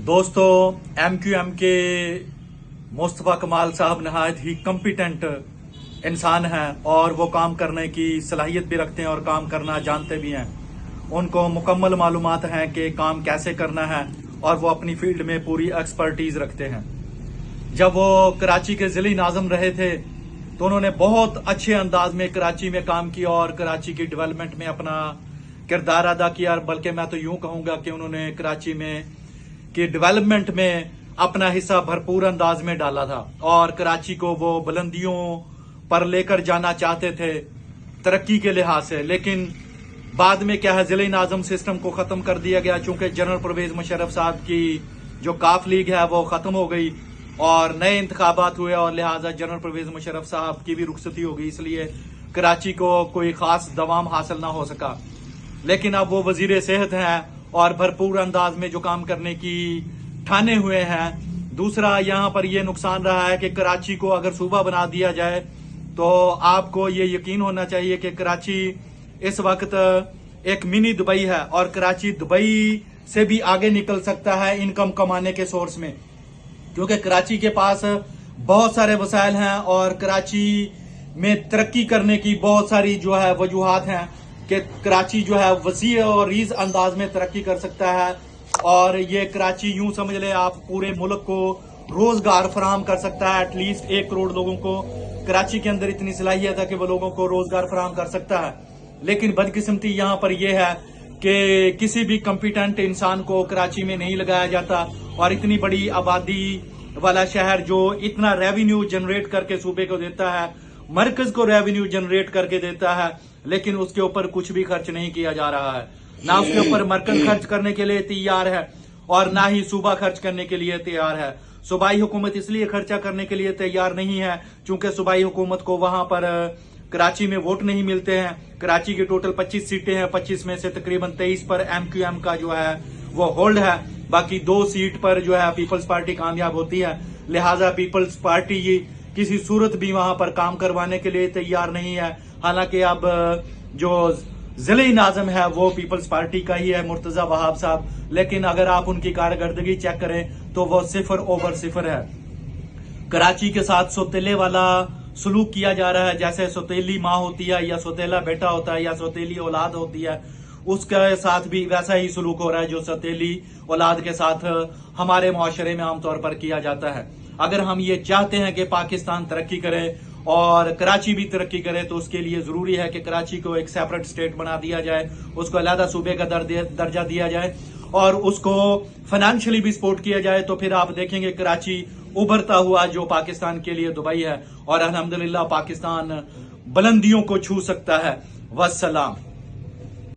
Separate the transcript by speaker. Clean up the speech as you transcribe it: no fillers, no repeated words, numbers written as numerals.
Speaker 1: दोस्तों MQM के मुस्तफ़ा कमाल साहब नहायत ही कम्पिटेंट इंसान हैं और वो काम करने की सलाहियत भी रखते हैं और काम करना जानते भी हैं। उनको मुकम्मल मालूमात हैं कि काम कैसे करना है और वो अपनी फील्ड में पूरी एक्सपर्टीज रखते हैं। जब वो कराची के ज़िले नाज़िम रहे थे तो उन्होंने बहुत अच्छे अंदाज में कराची में काम किया और कराची की डेवलपमेंट में अपना किरदार अदा किया। बल्कि मैं तो यूं कहूँगा कि उन्होंने कराची में की डेवलपमेंट में अपना हिस्सा भरपूर अंदाज में डाला था और कराची को वो बुलंदियों पर लेकर जाना चाहते थे तरक्की के लिहाज से। लेकिन बाद में क्या है, ज़िले नाज़िम सिस्टम को ख़त्म कर दिया गया चूंकि जनरल परवेज मुशर्रफ साहब की जो काफ लीग है वो ख़त्म हो गई और नए इंतखाबात हुए और लिहाजा जनरल परवेज मुशर्रफ साहब की भी रुखसती हो गई, इसलिए कराची को कोई ख़ास दवाम हासिल ना हो सका। लेकिन अब वो वजीर सेहत हैं और भरपूर अंदाज में जो काम करने की ठाने हुए हैं। दूसरा यहाँ पर यह नुकसान रहा है कि कराची को अगर सूबा बना दिया जाए तो आपको ये यकीन होना चाहिए कि कराची इस वक्त एक मिनी दुबई है और कराची दुबई से भी आगे निकल सकता है इनकम कमाने के सोर्स में, क्योंकि कराची के पास बहुत सारे वसाइल हैं और कराची में तरक्की करने की बहुत सारी जो है वजूहात हैं कि कराची जो है वसी और रीज अंदाज में तरक्की कर सकता है। और ये कराची यूं समझ ले आप पूरे मुल्क को रोजगार फराहम कर सकता है। एटलीस्ट 1 करोड़ लोगों को कराची के अंदर इतनी सलाहियत है कि वो लोगों को रोजगार फराहम कर सकता है। लेकिन बदकिस्मती यहाँ पर यह है कि किसी भी कॉम्पिटेंट इंसान को कराची में नहीं लगाया जाता और इतनी बड़ी आबादी वाला शहर जो इतना रेवेन्यू जनरेट करके सूबे को देता है, मरकज को रेवेन्यू जनरेट करके देता है, लेकिन उसके ऊपर कुछ भी खर्च नहीं किया जा रहा है। ना उसके ऊपर मरकज खर्च करने के लिए तैयार है और ना ही सूबा खर्च करने के लिए तैयार है। सूबाई हुकूमत इसलिए खर्चा करने के लिए तैयार नहीं है चूंकि सूबाई हुकूमत को वहां पर कराची में वोट नहीं मिलते हैं। कराची की टोटल 25 सीटें हैं, 25 में से तकरीबन 23 पर MQM का जो है वो होल्ड है। बाकी 2 सीट पर जो है पीपल्स पार्टी कामयाब होती है। लिहाजा पीपल्स पार्टी किसी सूरत भी वहां पर काम करवाने के लिए तैयार नहीं है। हालांकि अब जो ज़िले नाज़िम है वो पीपल्स पार्टी का ही है, मुर्तजा वहाब साहब, लेकिन अगर आप उनकी कारकर्दगी चेक करें तो वो 0/0 है। कराची के साथ सौतेले वाला सलूक किया जा रहा है, जैसे सौतेली माँ होती है या सौतेला बेटा होता है या सौतेली औलाद होती है, उसके साथ भी वैसा ही सलूक हो रहा है जो सौतेली औलाद के साथ हमारे मुआशरे में आमतौर पर किया जाता है। अगर हम ये चाहते हैं कि पाकिस्तान तरक्की करे और कराची भी तरक्की करे तो उसके लिए जरूरी है कि कराची को एक सेपरेट स्टेट बना दिया जाए, उसको अलहदा सूबे का दर्जा दिया जाए और उसको फाइनेंशियली भी सपोर्ट किया जाए। तो फिर आप देखेंगे कराची उभरता हुआ जो पाकिस्तान के लिए दुबई है और अल्हम्दुलिल्लाह पाकिस्तान बुलंदियों को छू सकता है। वस्सलाम।